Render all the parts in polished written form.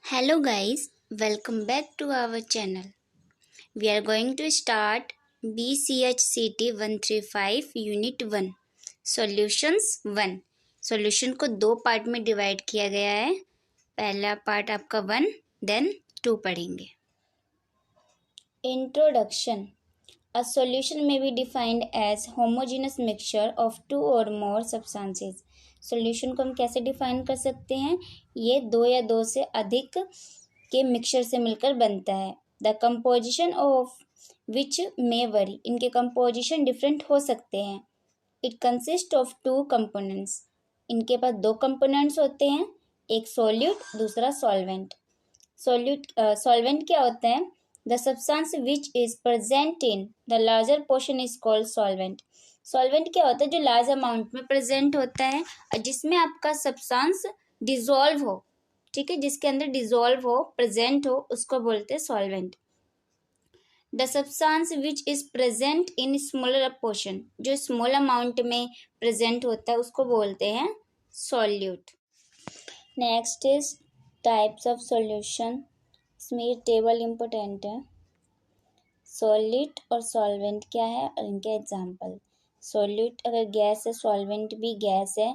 Hello guys, welcome back to our channel. We are going to start BCHCT 135 Unit 1 Solutions 1. Solution को दो part में divide किया गया है. पहला पार्ट आपका 1 देन 2 पढ़ेंगे. Introduction. A solution may be defined as homogeneous mixture of two or more substances. Solution को हम कैसे डिफाइन कर सकते हैं? ये दो या दो से अधिक के मिक्सचर से मिलकर बनता है. The composition of which may worry. इनके कंपोजिशन डिफरेंट हो सकते हैं. It consist of two components. इनके पास दो कंपोनेंट्स होते हैं, एक सॉल्यूट दूसरा सॉल्वेंट. सॉल्वेंट क्या होता है? The substance which is present in the larger portion is called solvent. Solvent क्या होता है? जो लार्ज अमाउंट में प्रेजेंट होता है और जिसमें आपका सब्सटेंस डिसॉल्व हो, ठीक है, जिसके अंदर डिसॉल्व हो, प्रेजेंट हो, उसको बोलते हैं solvent. The substance which is present in smaller portion. जो स्मॉल अमाउंट में प्रेजेंट होता है उसको बोलते हैं solute. Next is types of solution. इसमें ये टेबल इम्पोर्टेंट है. सॉलिड और सॉल्वेंट क्या है और इनके एग्जांपल. सॉलिड अगर गैस है, सॉल्वेंट भी गैस है,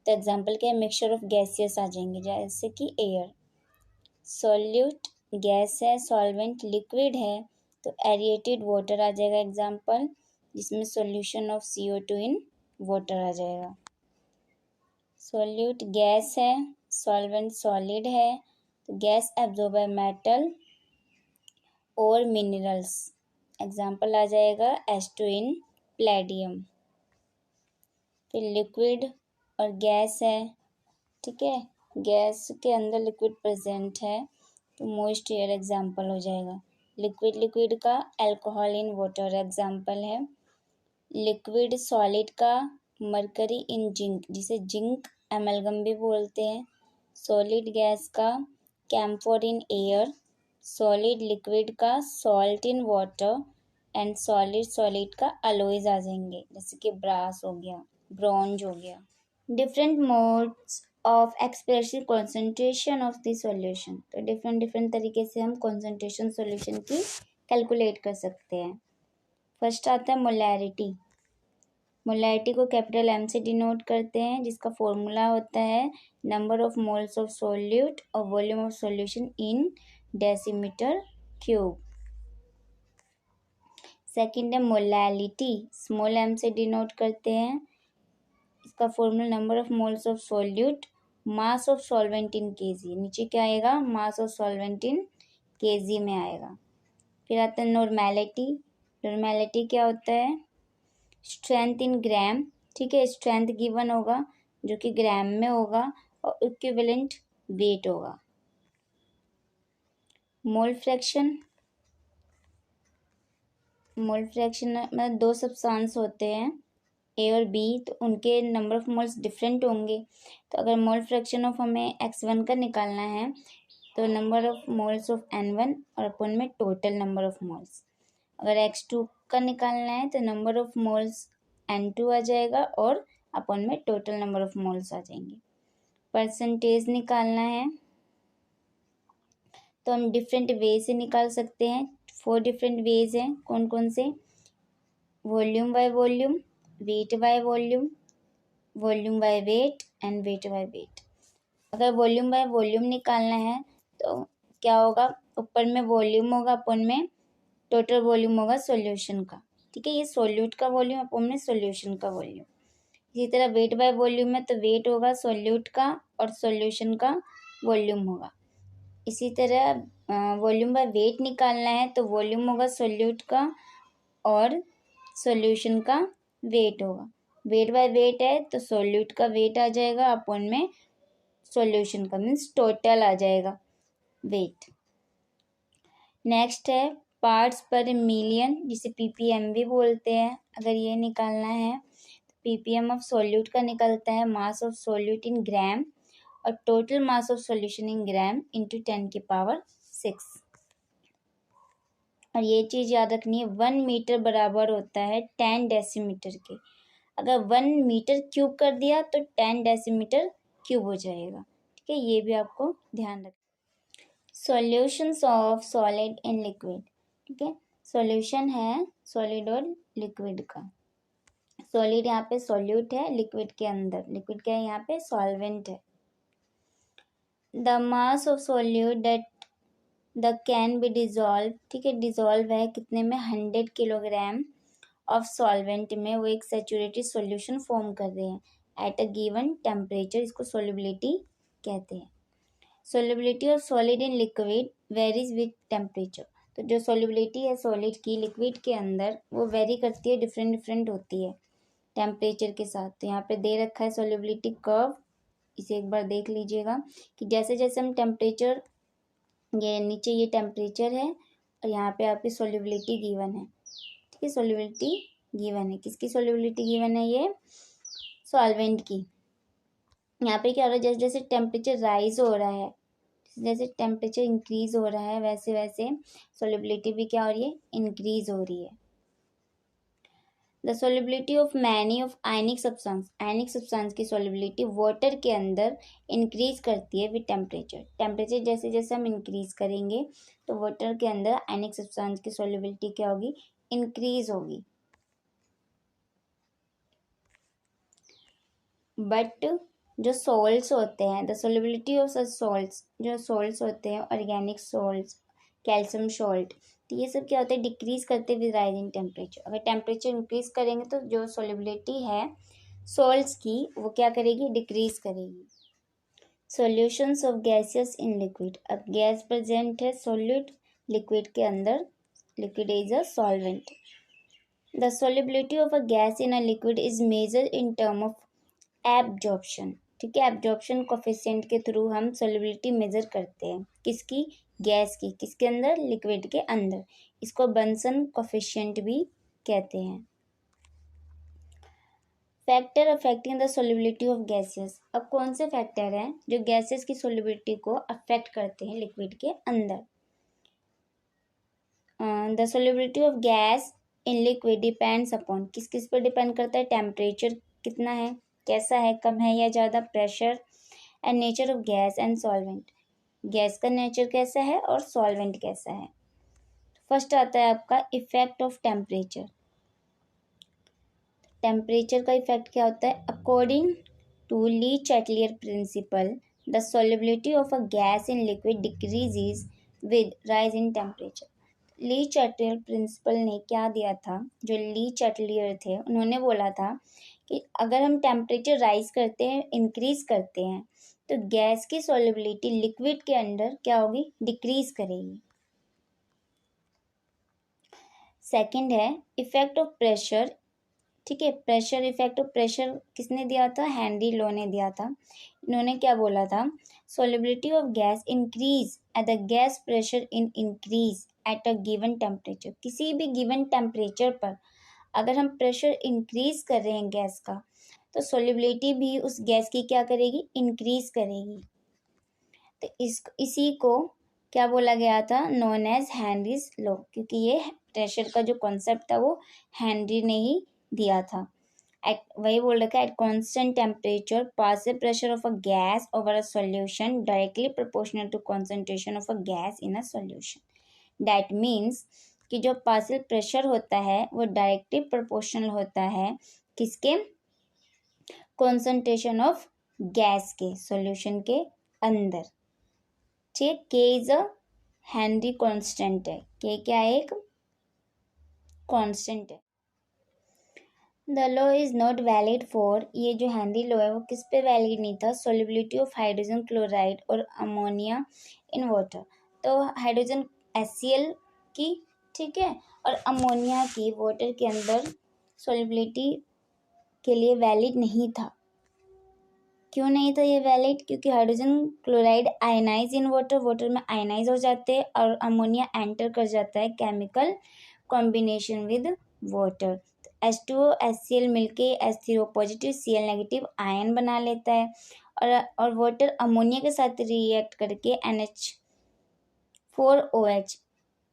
तो एग्जांपल क्या है? मिक्सचर ऑफ गैसेस आ जाएंगे, जैसे कि एयर. सॉल्यूट गैस है, सॉल्वेंट लिक्विड है, तो एरिएटेड वाटर आ जाएगा एग्जांपल, जिसमें solution of CO2 in water आ जाएगा. सॉल्यूट गैस है, सॉल्वेंट सॉलिड है, तो गैस एब्जॉर्ब बाय मेटल और मिनरल्स. एग्जाम्पल आ जाएगा H2 इन प्लेडियम. फिर लिक्विड और गैस है, ठीक है, गैस के अंदर लिक्विड प्रेजेंट है, तो मोइस्ट एयर एग्जाम्पल हो जाएगा. लिक्विड का अल्कोहल इन वाटर एग्जाम्पल है. लिक्विड सॉलिड का मरकरी इन जिंक, जिसे जिंक एमलगम भी बोलते हैं. सॉलिड गैस का camphor in air. Solid liquid का salt in water and solid का अलॉयज आ जाएंगे, जैसे कि ब्रास हो गया, ब्रॉन्ज हो गया. Different modes of expressing concentration of the solution. तो डिफरेंट तरीके से हम कॉन्सेंट्रेशन सॉल्यूशन की कैलकुलेट कर सकते हैं. फर्स्ट आता है मोलैरिटी. मोलैरिटी को कैपिटल M से डिनोट करते हैं, जिसका फॉर्मूला होता है number of moles of solute और volume of solution in decimetre cube. Second है मोलैलिटी, स्मॉल m से डिनोट करते हैं, इसका formula number of moles of solute mass of solvent in kg. नीचे क्या आएगा? Mass of solvent in kg में आएगा. फिर आता है नॉर्मेलिटी. नॉर्मेलिटी क्या होता है? स्ट्रेंथ इन ग्राम, ठीक है, स्ट्रेंथ गिवन होगा जो कि ग्राम में होगा और इक्विवेलेंट वेट होगा. Mole fraction. मोल फ्रैक्शन मतलब दो सब्सटेंस होते हैं ए और बी, तो उनके नंबर ऑफ मोल्स डिफरेंट होंगे. तो अगर मोल फ्रैक्शन ऑफ हमें x1 का निकालना है, तो number of moles of n1 और अपन में टोटल नंबर ऑफ मोल्स. अगर x2 का निकालना है तो नंबर ऑफ मोल्स n2 आ जाएगा और अपन में टोटल नंबर ऑफ मोल्स आ जाएंगे. परसेंटेज निकालना है तो हम डिफरेंट वे से निकाल सकते हैं. 4 डिफरेंट वेज हैं. कौन कौन से? Volume by volume, weight by volume, volume by weight and weight by weight. अगर वॉल्यूम बाय वॉल्यूम निकालना है तो क्या होगा? ऊपर में वॉल्यूम होगा, अपन में टोटल वॉल्यूम होगा सॉल्यूशन का, ठीक है, ये सॉल्यूट का वॉल्यूम, अपन में सॉल्यूशन का वॉल्यूम. इसी तरह वेट बाय वॉल्यूम है तो वेट होगा सॉल्यूट का और सॉल्यूशन का वॉल्यूम होगा. इसी तरह वॉल्यूम बाय वेट निकालना है तो वॉल्यूम होगा सॉल्यूट का और सॉल्यूशन का वेट होगा. वेट बाय वेट है तो सॉल्यूट का वेट आ जाएगा, अपन में सॉल्यूशन का मीन्स टोटल आ जाएगा वेट. नेक्स्ट है पार्ट्स पर मिलियन, जिसे ppm भी बोलते हैं. अगर ये निकालना है तो ppm ऑफ सॉल्यूट का निकलता है मास ऑफ सॉल्यूट इन ग्राम और total mass of solution in gram into 10⁶. और ये चीज़ याद रखनी है, 1 मीटर बराबर होता है 10 डेसीमीटर के. अगर 1 मीटर क्यूब कर दिया तो 10 डेसीमीटर क्यूब हो जाएगा, ठीक है, ये भी आपको ध्यान रखना. Solutions of solid in liquid. ठीक है, सॉल्यूशन है सॉलिड और लिक्विड का। सॉलिड यहाँ पे सॉल्यूट है, लिक्विड के अंदर लिक्विड क्या है, यहाँ पे सॉल्वेंट है। The mass of solute that the can be dissolve. ठीक है, डिजॉल्व है कितने में, 100 किलोग्राम ऑफ सॉल्वेंट में वो एक सैचुरेटेड सॉल्यूशन फॉर्म कर रहे हैं एट अ गिवन टेम्परेचर। इसको सॉल्युबिलिटी कहते हैं। Solubility of solid in liquid varies with temperature. तो जो सॉल्युबिलिटी है सॉलिड की लिक्विड के अंदर वो वेरी करती है, डिफरेंट होती है टेम्परेचर के साथ। तो यहाँ पे दे रखा है सॉल्युबिलिटी कर्व, इसे एक बार देख लीजिएगा कि जैसे जैसे हम टेम्परेचर, ये नीचे ये टेम्परेचर है और यहाँ पे आपकी सॉल्युबिलिटी गिवन है। ठीक है, सॉल्युबिलिटी गिवन है, किसकी सॉल्युबिलिटी गिवन है, ये सॉल्वेंट की। यहाँ पे क्या हो रहा है, जैसे जैसे टेम्परेचर राइज हो रहा है, जैसे टेम्परेचर इंक्रीज हो रहा है, वैसे वैसे सॉल्युबिलिटी भी क्या हो रही है, इंक्रीज हो रही है। The solubility of many of ionic substance. Ionic substance की सॉल्युबिलिटी वाटर के अंदर इंक्रीज करती है विद टेम्परेचर। टेम्परेचर जैसे जैसे हम इंक्रीज करेंगे तो वाटर के अंदर आयनिक सब्सटेंस की सॉल्युबिलिटी क्या होगी, इंक्रीज होगी। बट जो सॉल्ट्स होते हैं, the solubility of such salts, जो सॉल्ट्स होते हैं ऑर्गेनिक सॉल्ट्स, कैल्शियम सॉल्ट, तो ये सब क्या होता है, डिक्रीज करते विद राइजिंग टेम्परेचर। अगर टेम्परेचर इंक्रीज करेंगे तो जो सॉल्युबिलिटी है सॉल्ट्स की वो क्या करेगी, डिक्रीज करेगी। Solutions of gases in liquid. अब गैस प्रेजेंट है सॉल्यूट लिक्विड के अंदर, liquid is a solvent. The solubility of a gas in a liquid is measured in term of absorption. ठीक है, एब्जॉर्प्शन कोफिशिएंट के थ्रू हम solubility major करते हैं, किसकी, गैस की, किसके अंदर, लिक्विड के अंदर। इसको बंसन कोफिशिएंट भी कहते हैं। Factor affecting the solubility of gases. अब कौन से फैक्टर हैं जो गैसेस की सॉल्युबिलिटी को अफेक्ट करते हैं लिक्विड के अंदर। The solubility of gas in liquid depends upon, किस किस पर डिपेंड करता है, टेम्परेचर कितना है, कैसा है, कम है या ज़्यादा, pressure and nature of gas and solvent. Gas का नेचर कैसा है और सॉल्वेंट कैसा है। फर्स्ट आता है आपका इफेक्ट ऑफ टेम्परेचर। टेम्परेचर का इफेक्ट क्या होता है, according to Le Chatelier principle the solubility of a gas in liquid decreases with rise in temperature. Le Chatelier principle ने क्या दिया था, जो ली चैटलियर थे उन्होंने बोला था कि अगर हम टेम्परेचर राइज करते हैं, इंक्रीज करते हैं, तो गैस की सॉल्युबिलिटी लिक्विड के अंदर क्या होगी, डिक्रीज करेगी। सेकंड है इफेक्ट ऑफ प्रेशर। ठीक है, प्रेशर, इफेक्ट ऑफ प्रेशर किसने दिया था, हेनरी लो ने दिया था। इन्होंने क्या बोला था, solubility of gas increase at the gas pressure in increase at a given temperature. किसी भी गिवन टेम्परेचर पर अगर हम प्रेशर इंक्रीज कर रहे हैं गैस का, तो सॉल्युबिलिटी भी उस गैस की क्या करेगी, इंक्रीज करेगी। तो इसी को क्या बोला गया था, नोन एज हेनरीज लॉ, क्योंकि ये प्रेशर का जो कॉन्सेप्ट था वो हेनरी ने ही दिया था। वही बोल रखा है, at constant temperature passive pressure of a gas over a solution directly proportional to concentration of a gas in a solution. That means कि जो पासिव प्रेशर होता है वो डायरेक्टली प्रोपोर्शनल होता है किसके, कॉन्सेंट्रेशन ऑफ गैस के सॉल्यूशन के अंदर। ठीक, के इज अ हेनरी कांस्टेंट है, के क्या है, एक कांस्टेंट है। The law is not valid for, ये जो हेनरी लॉ है वो किस पे वैलिड नहीं था, सॉल्युबिलिटी ऑफ हाइड्रोजन क्लोराइड और अमोनिया इन वाटर। तो हाइड्रोजन HCl की, ठीक है, और अमोनिया की वाटर के अंदर सॉल्युबिलिटी के लिए वैलिड नहीं था। क्यों नहीं था ये वैलिड, क्योंकि hydrogen chloride ionize in water, water में आयनाइज हो जाते हैं और अमोनिया एंटर कर जाता है chemical combination with water. H2O HCl मिलके H3O positive Cl negative ion बना लेता है और वाटर अमोनिया के साथ रिएक्ट करके NH4OH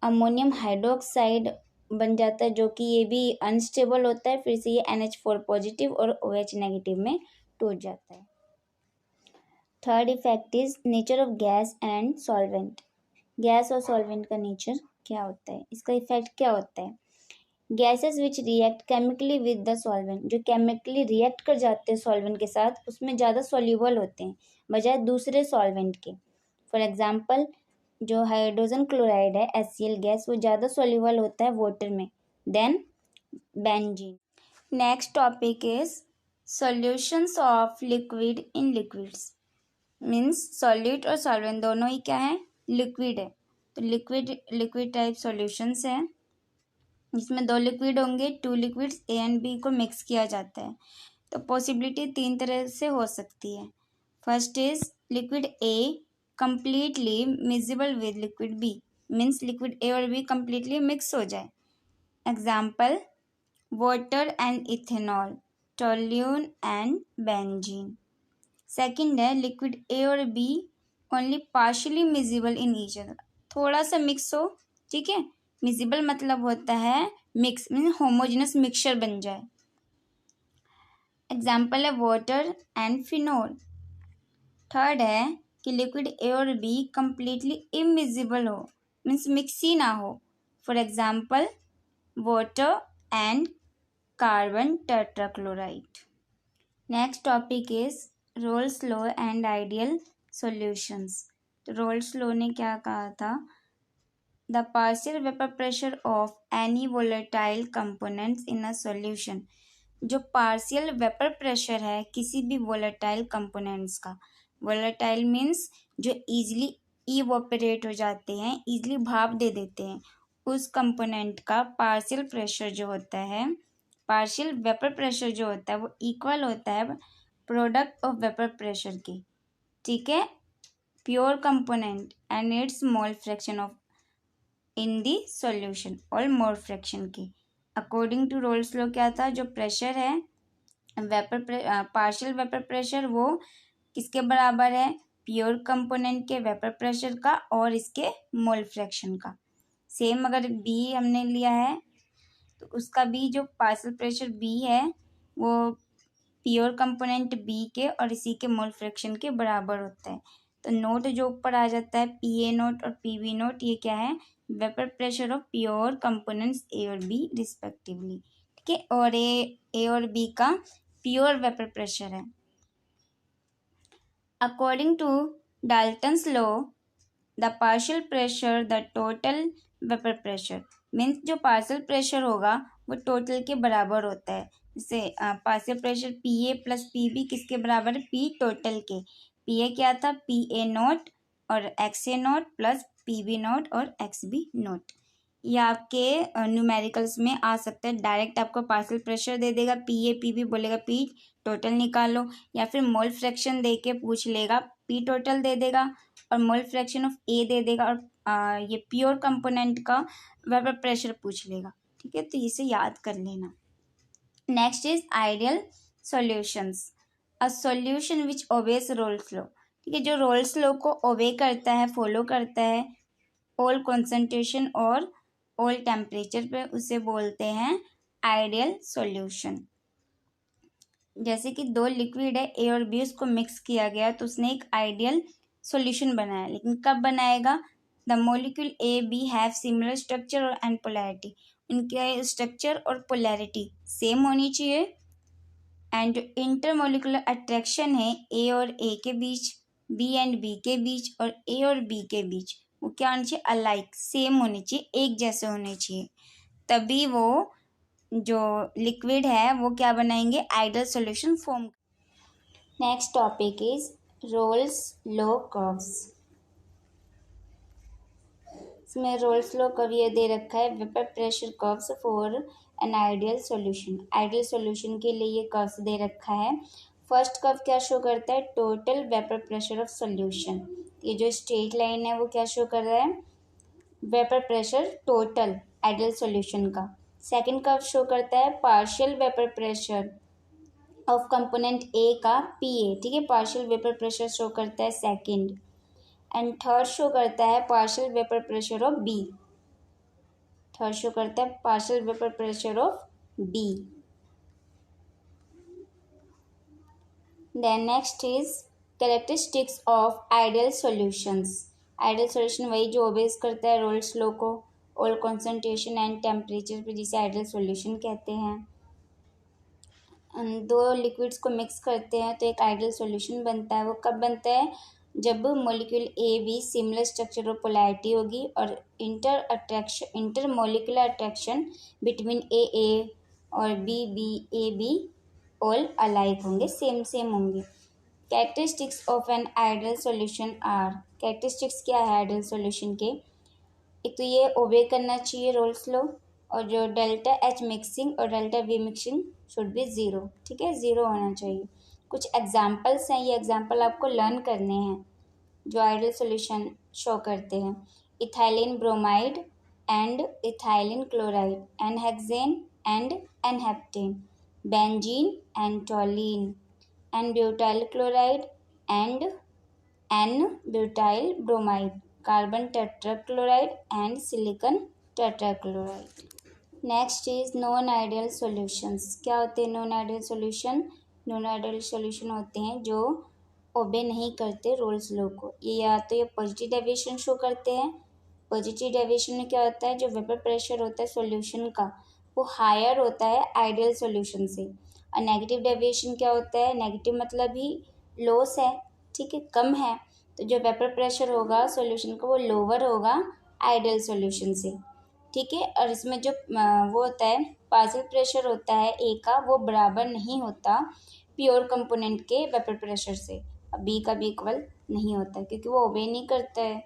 अमोनियम हाइड्रोक्साइड बन जाता है, जो कि ये भी अनस्टेबल होता है, फिर से ये NH4 पॉजिटिव और OH नेगेटिव में टूट जाता है। Third effect is nature of gas and solvent. Gas और सॉल्वेंट का नेचर क्या होता है, इसका इफेक्ट क्या होता है। Gases which react chemically with the solvent, जो केमिकली रिएक्ट कर जाते हैं सॉल्वेंट के साथ, उसमें ज़्यादा सॉल्यूबल होते हैं बजाय दूसरे सॉल्वेंट के। फॉर एग्जांपल जो हाइड्रोजन क्लोराइड है HCl गैस, वो ज़्यादा सॉल्यूबल होता है वाटर में than benzene. Next topic is solutions of liquid in liquids. Means solute और सॉल्वेंट दोनों ही क्या है, लिक्विड है। तो लिक्विड टाइप सॉल्यूशंस है, इसमें 2 लिक्विड होंगे, 2 लिक्विड्स ए एंड बी को मिक्स किया जाता है। तो पॉसिबिलिटी 3 तरह से हो सकती है। First is liquid A completely miscible with liquid B, means liquid A और बी कंप्लीटली मिक्स हो जाए। Example water and ethanol, toluene and benzene. Second है लिक्विड ए और B only partially miscible in each other, थोड़ा सा mix हो, ठीक है। मिक्सिबल मतलब होता है मिक्स, मीन होमोजेनस मिक्सचर बन जाए। एग्जाम्पल है वाटर एंड फिनोल। थर्ड है कि लिक्विड ए और बी कंप्लीटली इमिक्सिबल हो, मीन्स मिक्स ही ना हो। For example water and carbon tetrachloride. Next topic is Raoult's law and ideal solutions. तो रोल्स लॉ ने क्या कहा था, the partial vapour pressure of any volatile components in a solution. जो partial vapour pressure है किसी भी वोलेटाइल कंपोनेंट्स का, वोलेटाइल मीन्स जो इजीली इवोपरेट हो जाते हैं, इजीली भाप दे देते हैं, उस कंपोनेंट का पार्शियल प्रेशर जो होता है, पार्शियल वेपर प्रेशर जो होता है वो इक्वल होता है प्रोडक्ट ऑफ वेपर प्रेशर के, ठीक है, pure component and it's mole fraction of in the solution और मोल फ्रैक्शन के। अकॉर्डिंग टू रोल्स लॉ क्या था, जो प्रेशर है वेपर पार्शियल वेपर प्रेशर वो किसके बराबर है, प्योर कंपोनेंट के वेपर प्रेशर का और इसके मोल फ्रैक्शन का। सेम अगर बी हमने लिया है तो उसका भी जो पार्शियल प्रेशर बी है वो प्योर कंपोनेंट बी के और इसी के मोल फ्रैक्शन के बराबर होता है। तो नोट जो ऊपर आ जाता है PA नोट और PB नोट, ये क्या है, vapour pressure of pure components A और बी रिस्पेक्टिवली, ठीक है। और ए और बी का प्योर वेपर प्रेशर है। According to Dalton's law the partial pressure the total vapour pressure, means जो पार्शियल प्रेशर होगा वो टोटल के बराबर होता है। जैसे partial pressure PA plus PB किसके बराबर है, P टोटल के। PA क्या था, PA नोट और XA note plus PB note और XB नोट। ये आपके न्यूमेरिकल्स में आ सकता है, डायरेक्ट आपको पार्शियल प्रेशर दे देगा PA PB, बोलेगा P टोटल निकालो, या फिर मोल फ्रैक्शन दे के पूछ लेगा, P टोटल दे देगा और मोल फ्रैक्शन ऑफ A दे देगा और ये प्योर कंपोनेंट का वेपर प्रेशर पूछ लेगा, ठीक है। तो इसे याद कर लेना। Next is ideal solutions, a solution which obeys roles law, ठीक है, जो रोल्स लॉ को ओबे करता है, फॉलो करता है ऑल कॉन्सेंट्रेशन और ऑल टेम्परेचर पे, उसे बोलते हैं आइडियल सॉल्यूशन। जैसे कि 2 लिक्विड है A और B, उसको मिक्स किया गया तो उसने एक आइडियल सॉल्यूशन बनाया, लेकिन कब बनाएगा, the molecule A B have similar structure and polarity, उनके स्ट्रक्चर और पोलैरिटी सेम होनी चाहिए। एंड जो इंटरमोलिकुलर अट्रैक्शन है A और A के बीच, B एंड B के बीच और A और B के बीच, वो क्या होनी चाहिए, अलाइक, सेम होनी चाहिए, एक जैसे होने चाहिए, तभी वो जो लिक्विड है वो क्या बनाएंगे, ideal solution form. Next topic is Raoult's law curves. इसमें रोल्स लॉ कर्व ये दे रखा है, vapour pressure curves for an ideal solution. Ideal solution के लिए ये कर्व्स दे रखा है। फर्स्ट कर्व क्या शो करता है, total vapour pressure of solution. ये जो स्ट्रेट लाइन है वो क्या शो कर रहा है, vapour pressure total ideal solution का। सेकंड कर्व शो करता है partial vapour pressure of component ए का PA, ठीक है, पार्शियल वेपर प्रेशर शो करता है सेकंड। एंड थर्ड शो करता है partial vapour pressure of B, third show करता है partial vapour pressure of B। Then next is characteristics of ideal solutions. Ideal solution वही जो ओबेस करता है रोल्स लॉ को ऑल कॉन्सेंट्रेशन एंड टेम्परेचर पे, जिसे आइडियल सॉल्यूशन कहते हैं। दो लिक्विड्स को मिक्स करते हैं तो एक आइडियल सॉल्यूशन बनता है। वो कब बनता है? जब molecule A B similar structure और पोलैरिटी होगी और inter molecular attraction between A और B A B all alike होंगे, सेम सेम होंगे। Characteristics of an ideal solution are, characteristics क्या है आइडियल सॉल्यूशन के? एक तो ये ओबे करना चाहिए रोल्स लॉ, और जो डेल्टा एच मिक्सिंग और delta we mixing should be zero, ठीक है, ज़ीरो होना चाहिए। कुछ एग्जांपल्स हैं, ये एग्जांपल आपको लर्न करने हैं जो आइडियल सॉल्यूशन शो करते हैं। Ethylene bromide and ethylene chloride, n hexane and n heptane, benzene and toluene, n butyl chloride and n butyl bromide, carbon tetrachloride and silicon tetrachloride. Next is non ideal solutions. क्या होते हैं non ideal solution? Non ideal solution होते हैं जो ओबे नहीं करते roles law को। ये या तो ये पॉजिटिव डेविएशन शो करते हैं। पॉजिटिव डेविएशन में क्या होता है? जो वेपर प्रेशर होता है सॉल्यूशन का वो हायर होता है आइडियल सॉल्यूशन से। और नेगेटिव डेविएशन क्या होता है? नेगेटिव मतलब ही लॉस है, ठीक है, कम है। तो जो वेपर प्रेशर होगा सॉल्यूशन का वो लोअर होगा आइडियल सॉल्यूशन से, ठीक है। और इसमें जो वो होता है पार्शियल प्रेशर होता है ए का, वो बराबर नहीं होता प्योर कंपोनेंट के वेपर प्रेशर से। बी का भी इक्वल नहीं होता क्योंकि वो ओबे नहीं करता है।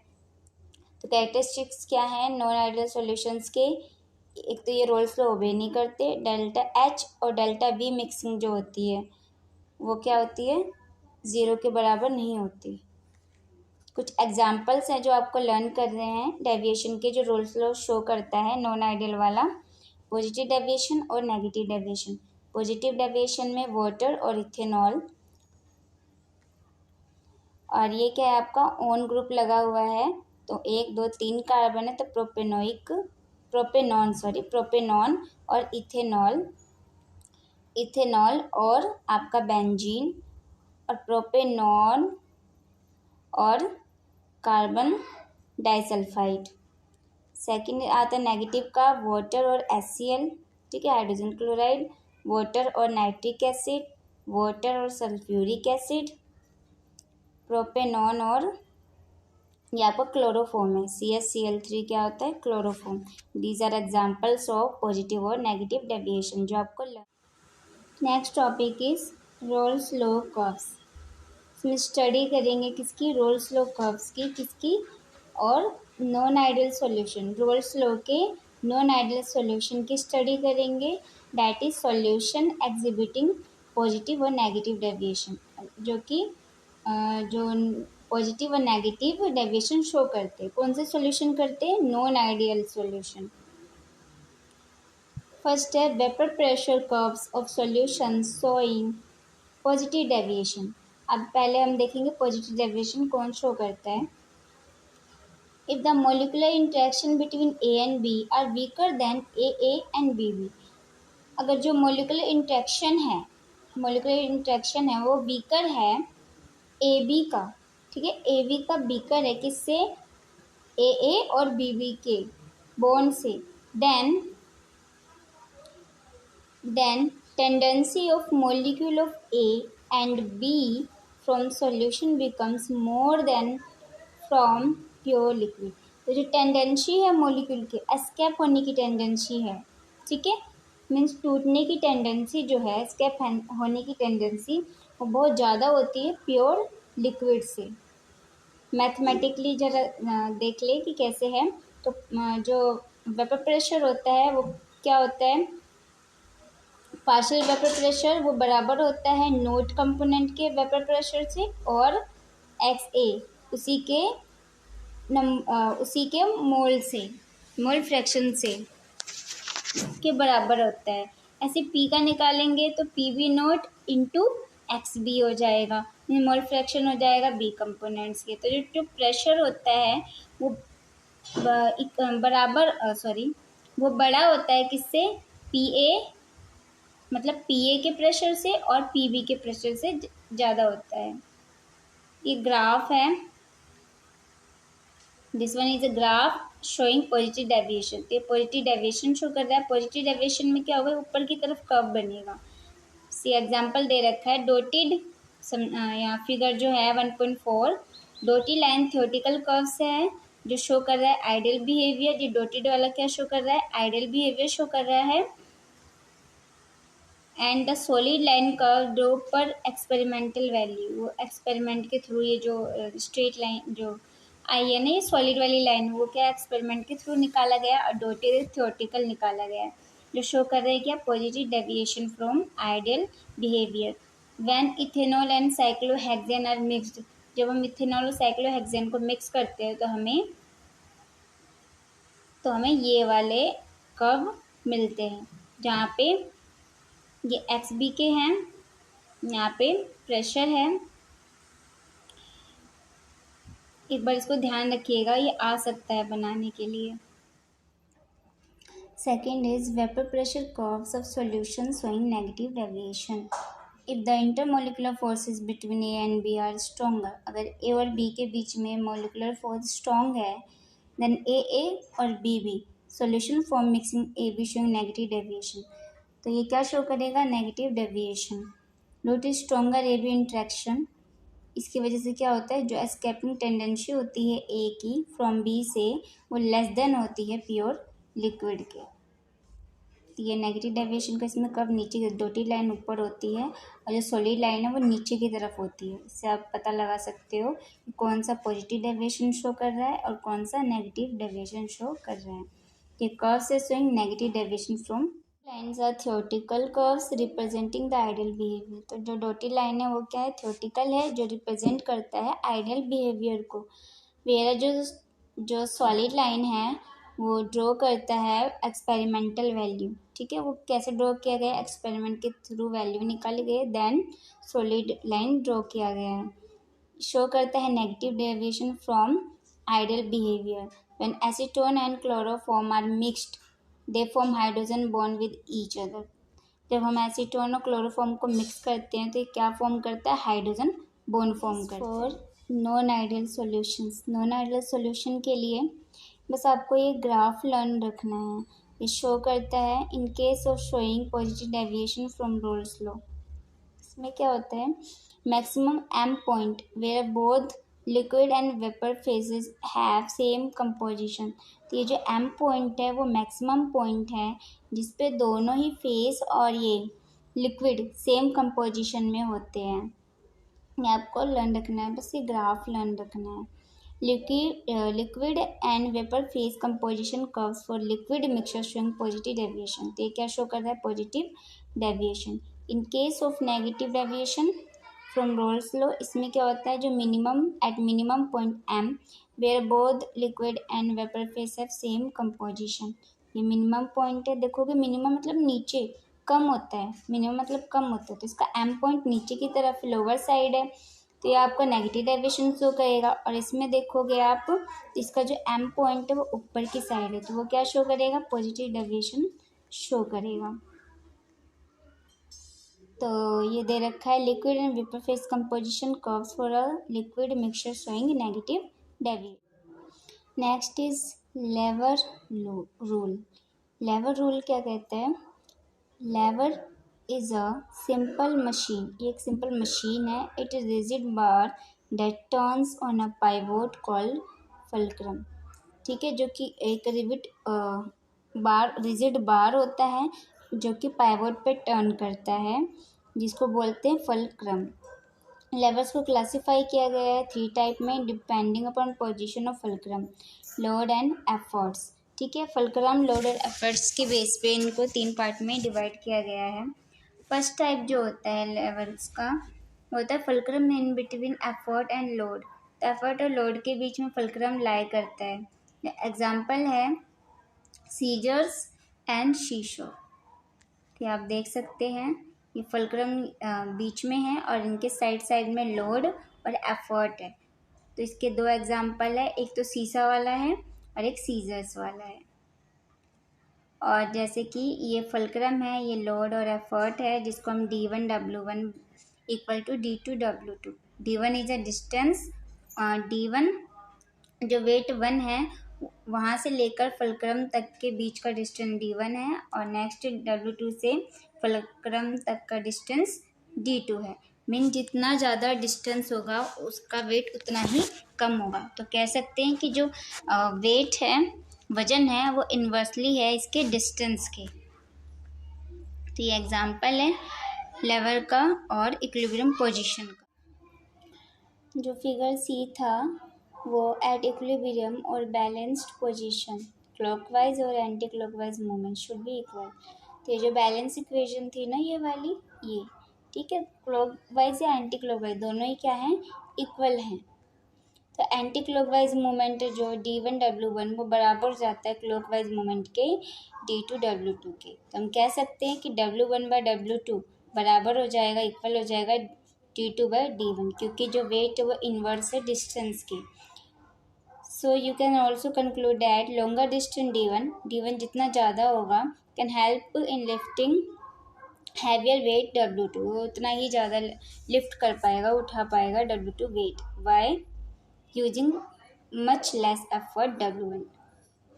तो कैरेक्टरिस्टिक्स क्या है नॉन आइडियल सॉल्यूशंस के? एक तो ये रोल्स लॉ ओबे नहीं करते, डेल्टा एच और डेल्टा वी मिक्सिंग जो होती है वो क्या होती है? ज़ीरो के बराबर नहीं होती। कुछ एग्जाम्पल्स हैं जो आपको लर्न कर रहे हैं डेविएशन के, जो रोल्स लॉ शो करता है नॉन आइडियल वाला। पॉजिटिव डेविएशन और नेगेटिव डेविएशन। पॉजिटिव डेविएशन में वाटर और इथेनॉल, और ये क्या है आपका ओन ग्रुप लगा हुआ है, तो 1 2 3 कार्बन है, तो प्रोपेनॉन और इथेनॉल और आपका बेंजीन और प्रोपेनॉन और कार्बन डाइसल्फाइड। सेकंड आता है नेगेटिव का वाटर और HCl, ठीक है, हाइड्रोजन क्लोराइड, वाटर और नाइट्रिक एसिड, वाटर और सल्फ्यूरिक एसिड, प्रोपेनॉन और यहाँ पर क्लोरोफॉर्म है, CaCl3 क्या होता है? Chloroform. These are examples of positive और नेगेटिव डेविएशन जो आपको। Next topic is Raoult's law curves. इसमें स्टडी करेंगे किसकी? रोल्स लॉ कर्व्स की, किसकी? और non ideal solution, Raoult's law के नॉन आइडियल सॉल्यूशन की स्टडी करेंगे, that is solution exhibiting positive और नेगेटिव डेविएशन, जो कि जो पॉजिटिव और नेगेटिव डेविएशन शो करते हैं। कौन से सॉल्यूशन करते हैं? Non ideal solution. फर्स्ट है vapour pressure curves of solution showing positive deviation. अब पहले हम देखेंगे पॉजिटिव डेविएशन कौन शो करता है। If the molecular interaction between A and B are weaker than A and B, अगर जो मोलिकुलर इंटरेक्शन है वो वीकर है ए बी का, ठीक है, ए बी का वीकर है किससे? ए और बी के बॉन्ड से, then tendency of molecule of A and B from solution becomes more than from pure liquid। तो जो टेंडेंसी है मोलिक्यूल के एस्केप होने की टेंडेंसी है, ठीक है, मीन्स टूटने की टेंडेंसी जो है, एस्केप होने की टेंडेंसी वो बहुत ज़्यादा होती है प्योर लिक्विड से। मैथमेटिकली जरा देख ले कि कैसे है। तो जो वेपर प्रेशर होता है वो क्या होता है? पार्शियल वेपर प्रेशर वो बराबर होता है नोट कंपोनेंट के वेपर प्रेशर से, और XA उसी के मोल फ्रैक्शन से के बराबर होता है। ऐसे P का निकालेंगे तो PB नोट इंटू XB हो जाएगा, मोल फ्रैक्शन हो जाएगा B कंपोनेंट्स के। तो जो प्रेशर होता है वो वो बड़ा होता है किससे? PA मतलब PA के प्रेशर से और PB के प्रेशर से ज़्यादा होता है। ये ग्राफ है, this one is a graph showing positive deviation. तो ये पॉजिटिव डेविएशन शो कर रहा है। पॉजिटिव डेविएशन में क्या होगा, ऊपर की तरफ कर्व बनेगा। सी एग्जाम्पल दे रखा है डोटेड, यहाँ फिगर जो है 1.4, डोटी लाइन थ्योरेटिकल कर्व से है जो शो कर रहा है आइडियल बिहेवियर। ये डोटेड वाला क्या शो कर रहा है, आइडियल बिहेवियर शो कर रहा है। And the solid line curve draw पर एक्सपेरिमेंटल वैल्यू, वो एक्सपेरिमेंट के थ्रू ये जो स्ट्रेट लाइन जो आई है ना, ये सॉलिड वाली लाइन, वो क्या एक्सपेरिमेंट के थ्रू निकाला गया और डोटेड थ्योरेटिकल निकाला गया है, जो शो कर रहे हैं क्या, positive deviation from ideal behaviour. When ethanol and cyclohexane are mixed, जब हम इथेनॉल और साइक्लोहेक्सेन को मिक्स करते हैं तो हमें ये वाले कर्व मिलते हैं, जहाँ पे ये एक्स बी के हैं, यहाँ पे प्रेशर है। एक बार इसको ध्यान रखिएगा, ये आ सकता है बनाने के लिए। Second is vapour pressure curves of solution showing negative deviation. If the intermolecular forces between A and B are stronger, अगर ए और बी के बीच में मोलिकुलर फोर्स स्ट्रॉन्ग है, देन ए और B solution form mixing A B showing negative deviation. तो ये क्या शो करेगा, negative deviation due to stronger A B interaction. इसकी वजह से क्या होता है, जो एस्केपिंग टेंडेंसी होती है ए की फ्रॉम बी से, वो लेस देन होती है प्योर लिक्विड के। तो ये नेगेटिव डेविएशन का इसमें कब नीचे की डॉटेड लाइन ऊपर होती है और जो सॉलिड लाइन है वो नीचे की तरफ होती है। इससे आप पता लगा सकते हो कि कौन सा पॉजिटिव डेविएशन शो कर रहा है और कौन सा नेगेटिव डेविएशन शो कर रहा है। ये कर्व से showing negative deviation from lines are theoretical curves representing the ideal behaviour. तो जो डॉटेड लाइन है वो क्या है, थ्योरेटिकल है, जो रिप्रेजेंट करता है आइडियल बिहेवियर को। वेरा जो सॉलिड लाइन है वो ड्रॉ करता है एक्सपेरिमेंटल वैल्यू। ठीक है, वो कैसे ड्रॉ किया गया, एक्सपेरिमेंट के थ्रू वैल्यू निकाली गई, देन सॉलिड लाइन ड्रॉ किया गया है। शो करता है negative deviation from ideal behaviour. When acetone and chloroform are mixed they form hydrogen bond with each other. जब हम एसीटोन और क्लोरोफॉर्म को मिक्स करते हैं तो ये क्या फॉर्म करता है, हाइड्रोजन बॉन्ड फॉर्म करता है। For non ideal solutions, non ideal solution के लिए बस आपको ये ग्राफ लर्न रखना है। ये शो करता है in case of showing positive deviation from Raoult's law. इसमें क्या होता है, maximum M point where both liquid and vapour phases have same composition. तो ये जो एम पॉइंट है वो मैक्सिमम पॉइंट है जिसपे दोनों ही फेस और ये लिक्विड सेम कंपोजिशन में होते हैं। ये आपको लर्न रखना है, बस ये ग्राफ लर्न रखना है। Liquid and vapour phase composition curves for liquid mixture showing positive deviation. तो ये क्या शो कर रहा है, positive deviation. In case of negative deviation from Raoult's law, इसमें क्या होता है, जो minimum point M where both liquid and vapour phase have same composition. ये मिनिमम पॉइंट है, देखोगे मिनिमम मतलब नीचे कम होता है, मिनिमम मतलब कम होता है, तो इसका एम पॉइंट नीचे की तरफ लोअर साइड है, तो ये आपका नेगेटिव डेविएशन शो करेगा। और इसमें देखोगे आप इसका जो एम पॉइंट है वो ऊपर की साइड है, तो वो क्या शो करेगा, पॉजिटिव डेविएशन शो करेगा। तो ये दे रखा है liquid and vapour phase composition curves for a liquid mixture showing negative deviation. Next is lever rule. Lever rule क्या कहते हैं, lever is a simple machine, ये एक सिंपल मशीन है। It is rigid bar that turns on a pivot called fulcrum. ठीक है, जो कि एक रिजिड बार होता है जो कि पाइवोट पे टर्न करता है, जिसको बोलते हैं फल्क्रम। लेवर्स को क्लासिफाई किया गया है 3 टाइप में depending upon position of fulcrum, load and efforts. ठीक है, फल्क्रम, लोड और एफर्ट्स के बेस पे इनको 3 पार्ट में डिवाइड किया गया है। फर्स्ट टाइप जो होता है लेवर्स का होता है fulcrum in between effort and load. तो एफर्ट और लोड के बीच में फल्क्रम लाई करता है। एग्जाम्पल है सीजर्स एंड शीशो। कि आप देख सकते हैं ये फल्क्रम बीच में है और इनके साइड साइड में लोड और एफर्ट है। तो इसके 2 एग्जाम्पल है, एक तो सीसा वाला है और एक सीजर्स वाला है। और जैसे कि ये फल्क्रम है, ये लोड और एफर्ट है, जिसको हम D1 W1 equal to D2 W2। D1 is a distance, D1 जो वेट 1 है वहाँ से लेकर फलक्रम तक के बीच का डिस्टेंस D1 है और नेक्स्ट W2 से फलक्रम तक का डिस्टेंस D2 है। मीन जितना ज़्यादा डिस्टेंस होगा उसका वेट उतना ही कम होगा। तो कह सकते हैं कि जो वेट है, वजन है, वो इन्वर्सली है इसके डिस्टेंस के। तो ये एग्जाम्पल है लेवर का और इक्विलिब्रियम पोजीशन का। जो फिगर सी था वो एट इक्विलिब्रियम और बैलेंस्ड पोजीशन क्लॉकवाइज और anti clockwise movement should be equal. तो ये जो बैलेंस इक्वेशन थी ना, ये वाली, ये ठीक है, क्लॉकवाइज या एंटी क्लॉकवाइज दोनों ही क्या हैं, इक्वल हैं। तो एंटी क्लॉकवाइज मूवमेंट जो D1 W1 वो बराबर हो जाता है क्लॉकवाइज मूवमेंट के D2 W2 के। तो हम कह सकते हैं कि W1 बाय W2 बराबर हो जाएगा, इक्वल हो जाएगा D2 बाय D1, क्योंकि जो वेट है वो इन्वर्स है डिस्टेंस की। So you can also conclude that longer distance D1 जितना ज़्यादा होगा can help in lifting heavier weight W2, वो उतना ही ज़्यादा लिफ्ट कर पाएगा, उठा पाएगा W2 weight by using much less effort W1,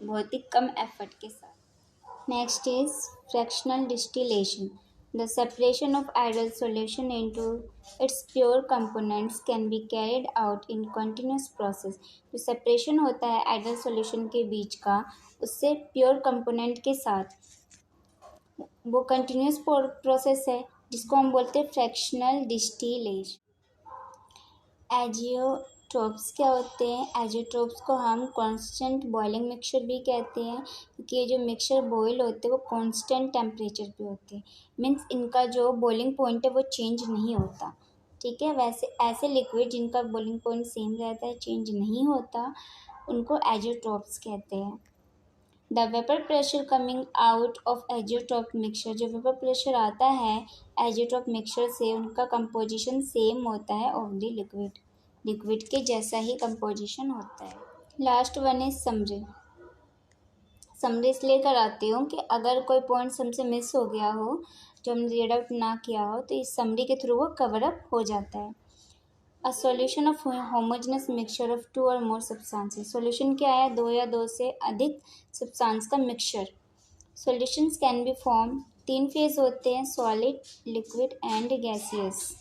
बहुत ही कम एफर्ट के साथ। Next is fractional distillation. The separation of ideal solution into its pure components can be carried out in continuous process. जो सेपरेशन होता है आइडल सॉल्यूशन के बीच का उससे pure component के साथ, वो कंटिन्यूस प्रोसेस है जिसको हम बोलते हैं फ्रैक्शनल डिस्टिलेशन। एजियोट्रोप्स क्या होते हैं? एजियोट्रोप्स को हम कांस्टेंट बॉइलिंग मिक्सचर भी कहते हैं, क्योंकि ये जो मिक्सचर बॉयल होते हैं वो कांस्टेंट टेम्परेचर पे होते हैं। मीन्स इनका जो बॉइलिंग पॉइंट है वो चेंज नहीं होता, ठीक है। वैसे ऐसे लिक्विड जिनका बॉइलिंग पॉइंट सेम रहता है, चेंज नहीं होता, उनको एजियोट्रोप्स कहते हैं। The vapour pressure coming out of azeotrope mixture, जो वेपर प्रेशर आता है एजियोट्रोप मिक्सचर से, उनका कंपोजिशन सेम होता है ऑफ द लिक्विड के जैसा ही कंपोजिशन होता है। Last one is summary. Summary इसलिए कराती हूँ कि अगर कोई पॉइंट्स हमसे मिस हो गया हो, जो हमने रीड आउट ना किया हो, तो इस समरी के थ्रू वो कवर अप हो जाता है। A solution of homogeneous mixture of two or more substances. Solution क्या है? दो या दो से अधिक सब्सटेंस का mixture. Solutions can be form, 3 phase होते हैं, solid, liquid and gaseous.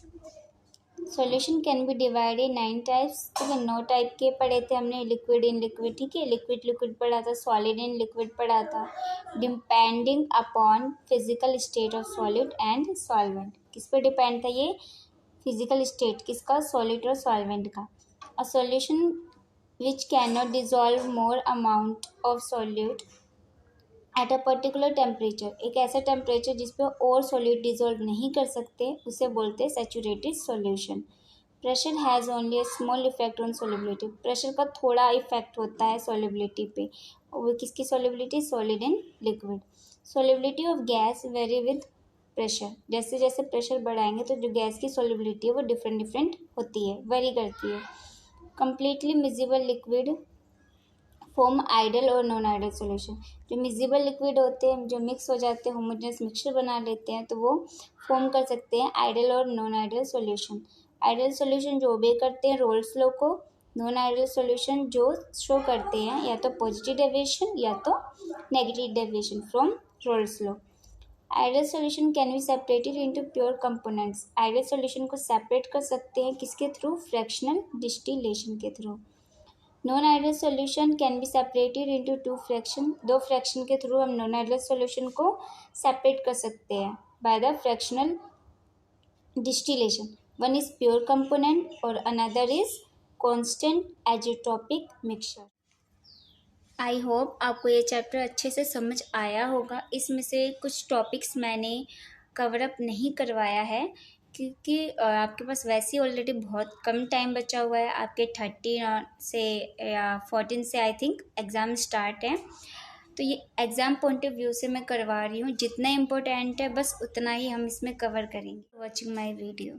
Solution can be divided 9 types. ठीक है, 9 टाइप के पढ़े थे हमने, लिक्विड इन लिक्विड, ठीक है, लिक्विड पढ़ा था, सॉलिड इन लिक्विड पढ़ा था, depending upon physical state of solid and solvent. किस पर डिपेंड था ये? फिजिकल स्टेट किसका? सॉलिड और सॉल्वेंट का। A solution which can not dissolve more amount of solute at a particular temperature, एक ऐसा टेम्परेचर जिस पर और सॉल्यूट डिजॉल्व नहीं कर सकते, उसे बोलते हैं saturated solution. Pressure has only a small effect on solubility, pressure का थोड़ा इफेक्ट होता है सॉल्युबिलिटी पे, और वो किसकी solubility? Solid and liquid. Solubility of gas very with pressure, जैसे जैसे प्रेशर बढ़ाएंगे तो जो गैस की सॉल्युबिलिटी है वो डिफरेंट होती है, वेरी करती है। Completely miscible liquid form ideal और नॉन आइडल सॉल्यूशन। जो मिजिबल लिक्विड होते हैं, जो मिक्स हो जाते हैं, होमोजेनस मिक्सचर बना लेते हैं, तो वो फॉर्म कर सकते हैं आइडल और non ideal solution. Idol solution जो ओबे करते हैं रोल्स लॉ को, नॉन आइडल सॉल्यूशन जो शो करते हैं या तो पॉजिटिव डेविएशन या तो negative deviation from Raoult's law. Ideal solution can be separated into pure components. Idol solution को सेपरेट कर सकते हैं किसके थ्रू? फ्रैक्शनल डिस्टिलेशन के through. Non ideal solution can be separated into 2 fraction, 2 fraction के through हम नॉन आइडल सॉल्यूशन को separate कर सकते हैं by the fractional distillation. One is pure component और another is constant azeotropic mixture. I hope आपको ये चैप्टर अच्छे से समझ आया होगा। इसमें से कुछ टॉपिक्स मैंने कवर अप नहीं करवाया है, क्योंकि आपके पास वैसे ही ऑलरेडी बहुत कम टाइम बचा हुआ है, आपके 30 से या 14 से आई थिंक एग्ज़ाम स्टार्ट है। तो ये एग्ज़ाम पॉइंट ऑफ व्यू से मैं करवा रही हूँ, जितना इम्पोर्टेंट है बस उतना ही हम इसमें कवर करेंगे। Watching my video.